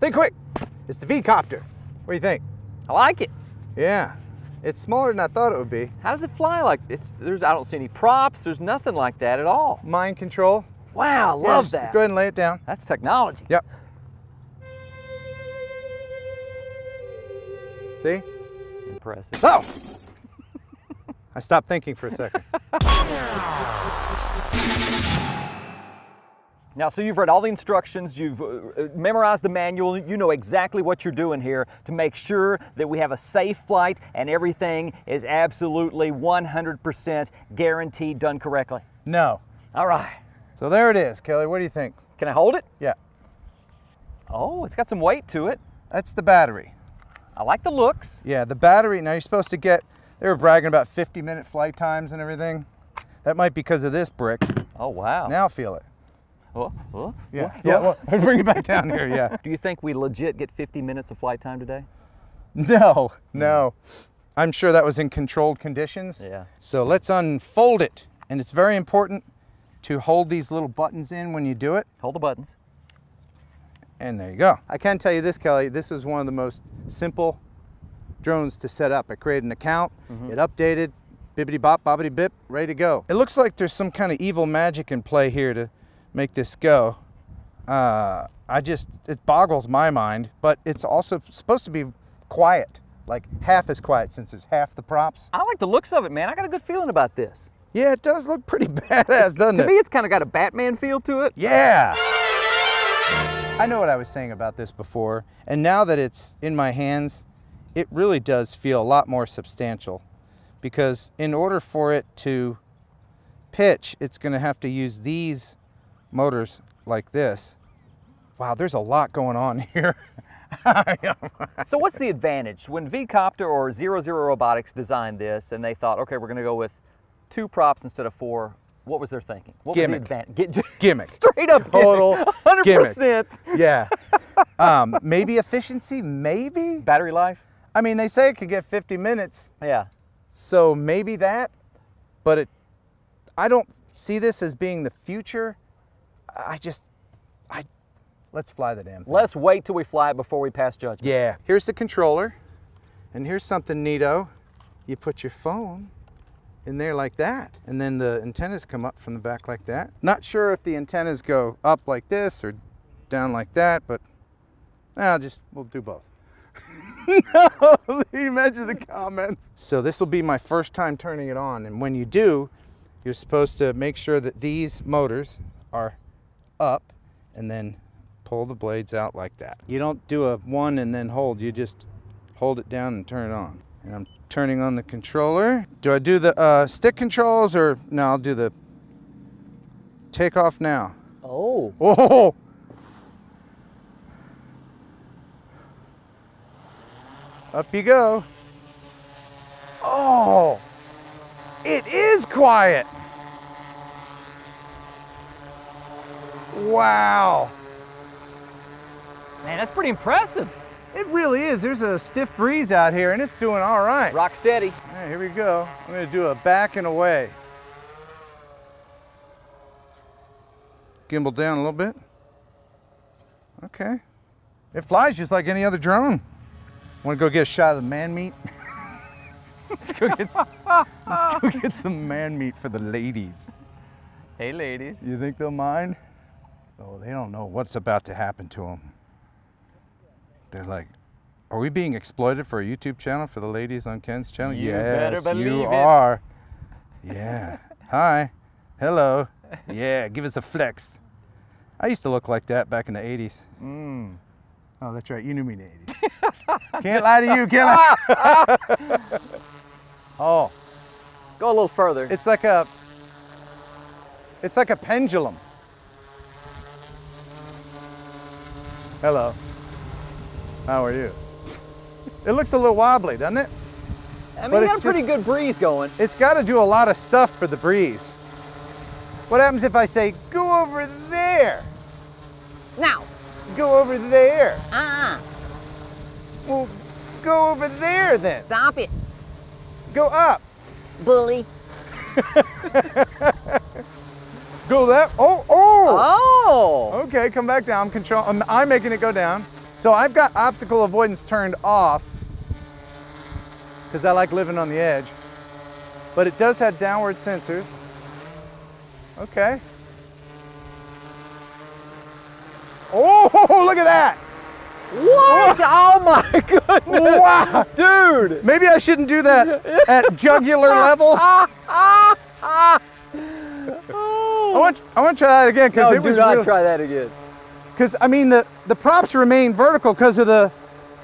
Think quick. It's the V-COPTR. What do you think? I like it. Yeah. It's smaller than I thought it would be. How does it fly like it's? I don't see any props. There's nothing like that at all. Mind control. Wow, I love that. Go ahead and lay it down. That's technology. Yep. See? Impressive. Oh! I stopped thinking for a second. Now, so you've read all the instructions, you've memorized the manual, you know exactly what you're doing here to make sure that we have a safe flight and everything is absolutely 100% guaranteed done correctly. No. All right. So there it is, Kelly. What do you think? Can I hold it? Yeah. Oh, it's got some weight to it. That's the battery. I like the looks. Yeah, the battery. Now you're supposed to get, they were bragging about 50-minute flight times and everything. That might be because of this brick. Oh, wow. Now feel it. Yeah. Well, bring it back down here, yeah. Do you think we legit get 50 minutes of flight time today? No. I'm sure that was in controlled conditions. Yeah. So let's unfold it. And it's very important to hold these little buttons in when you do it. Hold the buttons. And there you go. I can tell you this, Kelly, this is one of the most simple drones to set up. I created an account, it updated, bibbity bop, bobbity bip, ready to go. It looks like there's some kind of evil magic in play here to make this go. It boggles my mind, but it's also supposed to be quiet, like half as quiet since there's half the props. I like the looks of it, man. I got a good feeling about this. Yeah, it does look pretty badass, doesn't it? To me, it's kind of got a Batman feel to it. Yeah. I know what I was saying about this before, and now that it's in my hands, it really does feel a lot more substantial, because in order for it to pitch, it's going to have to use these motors like this. Wow, there's a lot going on here. So what's the advantage? When V-COPTR or 00 Robotics designed this and they thought, okay, we're going to go with 2 props instead of 4, what was their thinking? What Gimmick. was the advantage? Gimmick. Straight up Total gimmick. 100%. Gimmick. Yeah. Maybe efficiency, maybe? Battery life? I mean, they say it could get 50 minutes. Yeah. So maybe that, but I don't see this as being the future. Let's fly the damn thing. Let's wait till we fly it before we pass judgment. Yeah. Here's the controller, and here's something neato. You put your phone in there like that, and then the antennas come up from the back like that. Not sure if the antennas go up like this or down like that, but we'll do both. No, you imagine the comments. So this will be my first time turning it on, and when you do, you're supposed to make sure that these motors are up and then pull the blades out like that. You don't do a one and then hold, you just hold it down and turn it on. And I'm turning on the controller. Do I do the stick controls, or no, I'll do the takeoff now. Oh. Whoa. Up you go. Oh, it is quiet. Wow. Man, that's pretty impressive. It really is. There's a stiff breeze out here and it's doing all right. Rock steady. All right, here we go. I'm gonna do a back and away. Gimbal down a little bit. Okay. It flies just like any other drone. Want to go get a shot of the man meat? let's go get some man meat for the ladies. Hey, ladies. You think they'll mind? Oh, they don't know what's about to happen to them. They're like, are we being exploited for a YouTube channel for the ladies on Ken's channel? You yes, better believe you it. are. Yeah. Hi. Hello. Yeah, give us a flex. I used to look like that back in the 80s. Mm. Oh, that's right. You knew me in the 80s. Can't lie to you, can't lie. Oh. Go a little further. It's like a pendulum. Hello. How are you? It looks a little wobbly, doesn't it? I mean, you got a pretty good breeze going. It's got to do a lot of stuff for the breeze. What happens if I say, go over there? Now. Go over there. Well, Go over there then. stop it, Go up. bully. Go that. Oh. Oh! Okay, come back down. I'm making it go down. So I've got obstacle avoidance turned off because I like living on the edge, but it does have downward sensors. Okay. Oh, look at that. What? Oh my goodness. Wow. Dude. Maybe I shouldn't do that at jugular level. I want to try that again because No, it was do not real. try that again. Because I mean the props remain vertical because of the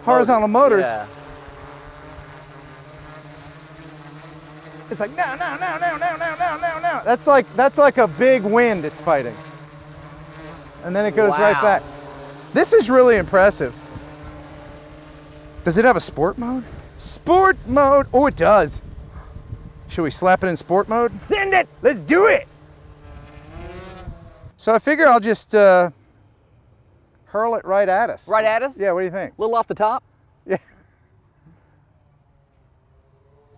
horizontal motors. Yeah. It's like no. That's like a big wind it's fighting. And then it goes right Wow. back. This is really impressive. Does it have a sport mode? Sport mode. Oh, it does. Should we slap it in sport mode? Send it. Let's do it. So I figure I'll just hurl it right at us. Right at us? Yeah, what do you think? A little off the top? Yeah.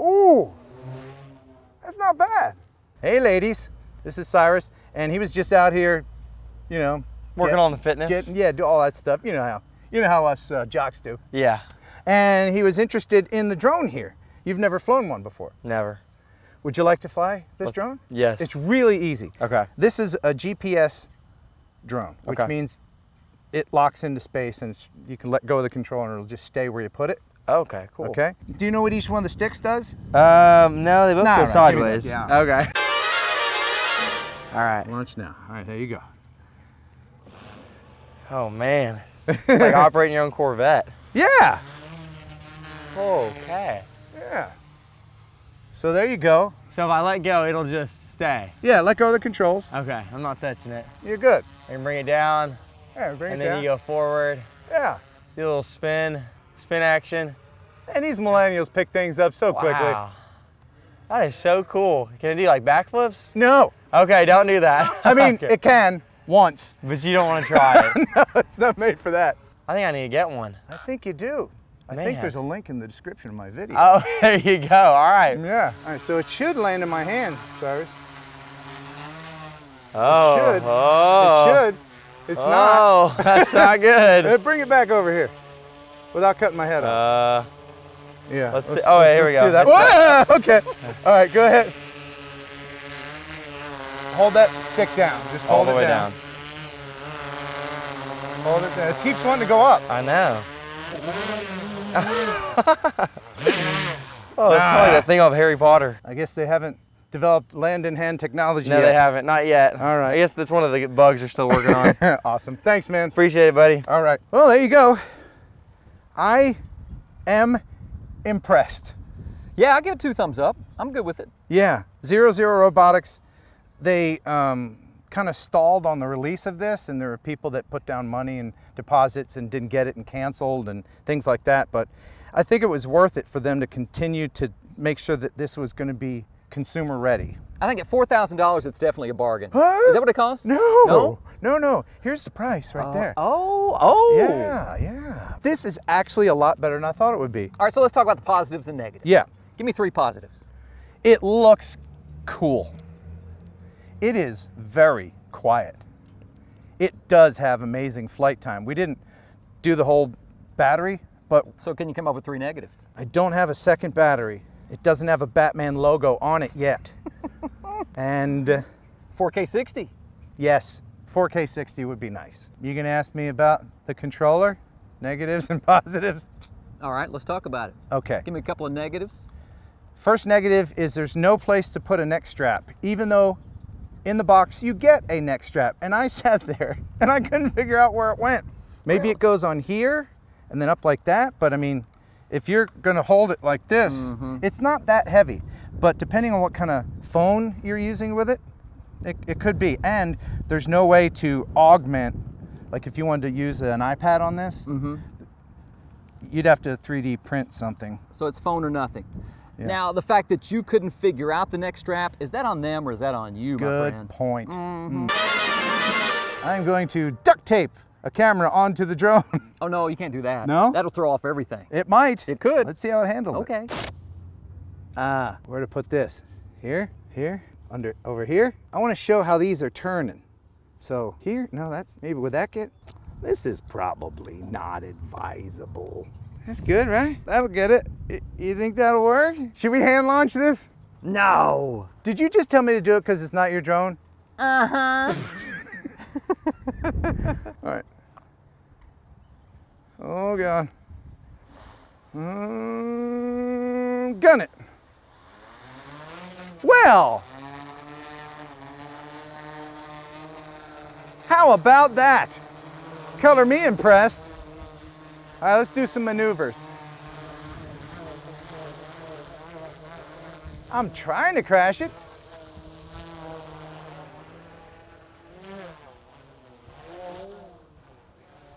Ooh, that's not bad. Hey ladies, this is Cyrus, and he was just out here, you know, Working on the fitness. do all that stuff. You know how us jocks do. Yeah, And he was interested in the drone here. You've never flown one before. never. Would you like to fly this drone? Yes. It's really easy. Okay. This is a GPS drone, which Okay. means it locks into space and you can let go of the control and it'll just stay where you put it. Okay, cool. Okay. Do you know what each one of the sticks does? No, they both Nah, go right, give me that, sideways. yeah. Okay. All right. Launch now. All right, there you go. Oh man, it's like operating your own Corvette. Yeah. Okay. Yeah. So there you go. So if I let go, it'll just stay. Yeah, let go of the controls. Okay, I'm not touching it. You're good. I can bring it down, Yeah, bring and it then down. you go forward. Yeah. Do a little spin action. And these millennials pick things up so quickly. Wow. That is so cool. Can it do like backflips? No. Okay, don't do that. I mean, Okay. it can once. But you don't want to try it. No, it's not made for that. I think I need to get one. I think you do. I think Man. there's a link in the description of my video. Oh, there you go. All right. Yeah. All right, so it should land in my hand, Cyrus. Oh. should. Oh. It should. It's not. Oh, that's not good. Bring it back over here without cutting my head off. Yeah. Let's see. Oh, here we go. do that. Whoa! Okay. All right, go ahead. Hold that stick down. Just All hold the it way down. down. Hold it down. It keeps wanting to go up. I know. Oh, it's probably that thing off Harry Potter. I guess they haven't developed land-in-hand technology No, yet. they haven't. Not yet. All right. I guess that's one of the bugs they're still working on. Awesome. Thanks, man. Appreciate it, buddy. All right. Well, there you go. I am impressed. Yeah, I give it 2 thumbs up. I'm good with it. Yeah. 00 Robotics, they kind of stalled on the release of this, and there were people that put down money and deposits and didn't get it and canceled and things like that. But I think it was worth it for them to continue to make sure that this was going to be consumer ready. I think at $4,000, it's definitely a bargain. Huh? Is that what it costs? No. No. Here's the price right there. Oh. Yeah. This is actually a lot better than I thought it would be. All right, so let's talk about the positives and negatives. Yeah. Give me 3 positives. It looks cool. It is very quiet. It does have amazing flight time. We didn't do the whole battery, but So can you come up with 3 negatives? I don't have a second battery. It doesn't have a Batman logo on it yet. And 4K 60. yes, 4K 60 would be nice. You gonna ask me about the controller? Negatives and positives? All right, let's talk about it. Okay. Give me a couple of negatives. First negative is there's no place to put a neck strap, even though in the box you get a neck strap. And I sat there and I couldn't figure out where it went. Maybe it goes on here and then up like that, but I mean, if you're gonna hold it like this, it's not that heavy. But depending on what kind of phone you're using with it, it could be. And there's no way to augment, like if you wanted to use an iPad on this, you'd have to 3D print something. So it's phone or nothing. Yeah. Now, the fact that you couldn't figure out the neck strap, is that on them or is that on you, my Good friend? point. I'm going to duct tape a camera onto the drone. Oh, no, you can't do that. No? That'll throw off everything. It might. It could. Let's see how it handles it. Okay. Where to put this? Here, over here. I want to show how these are turning. So here, no, that's, maybe would that get? This is probably not advisable. That's good, right? That'll get it. You think that'll work? Should we hand launch this? No. Did you just tell me to do it because it's not your drone? Uh-huh. All right. Oh, God. Gun it. Well, how about that? Color me impressed. All right, let's do some maneuvers. I'm trying to crash it.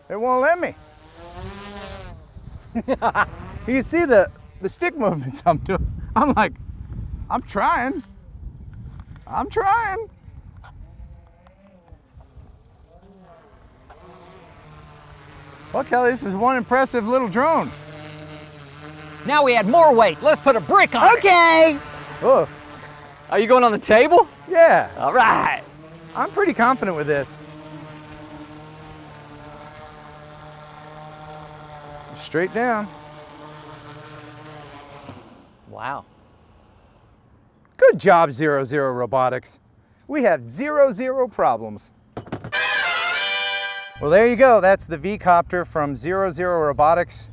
It won't let me. You see the stick movements I'm doing. I'm like, I'm trying. I'm trying. Well, Kelly, this is one impressive little drone. Now we add more weight. Let's put a brick on it. Okay. Oh, Are you going on the table? yeah. All right. I'm pretty confident with this. Straight down. Wow. Good job, 00 Robotics. We have zero problems. Well, there you go. That's the V-COPTR from 00 Robotics.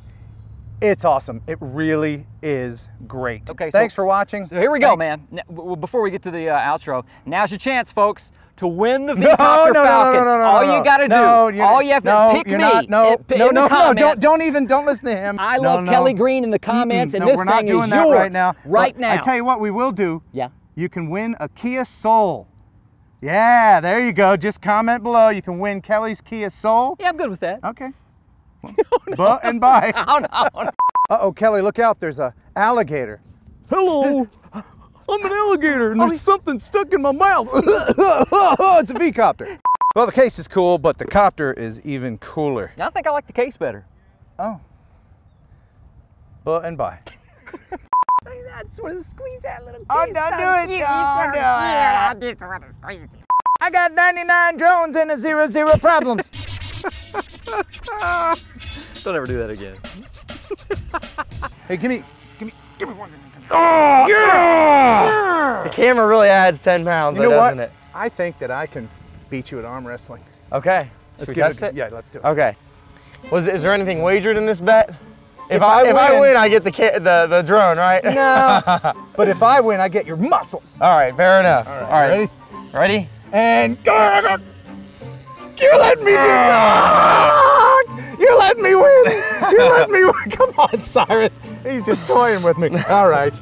It's awesome. It really is great. Okay, thanks for watching. So here we go, man. Before we get to the outro, now's your chance, folks, to win the V-COPTR Falcon. All you got to do, all you have to pick me. Don't listen to him. I love Kelly Green in the comments, and this we're not thing doing is that yours right now. Right now. I tell you what we will do. Yeah. You can win a Kia Soul. Yeah, there you go. Just comment below. You can win Kelly's Kia Soul. Yeah, I'm good with that. Okay. Well, and bye. Oh, no. Uh-oh, Kelly, look out. There's a alligator. Hello. I'm an alligator, and there's something stuck in my mouth. It's a V-COPTR. Well, the case is cool, but the copter is even cooler. I think I like the case better. Oh. Well, and bye. That's where to squeeze that little case. Oh, don't do it. Don't do it. I got 99 drones and a 00 problems. Don't ever do that again. Hey, give me one. Oh, yeah! The camera really adds 10 pounds, You know doesn't what? it? I think that I can beat you at arm wrestling. Okay. Let's Should we give test it? Yeah, let's do it. Okay. Is there anything wagered in this bet? If I I win, I get the drone, right? No. But if I win, I get your muscles. All right, fair enough. All right. Ready? And you let me do You let me win. You let me win. Come on, Cyrus. He's just toying with me. All right.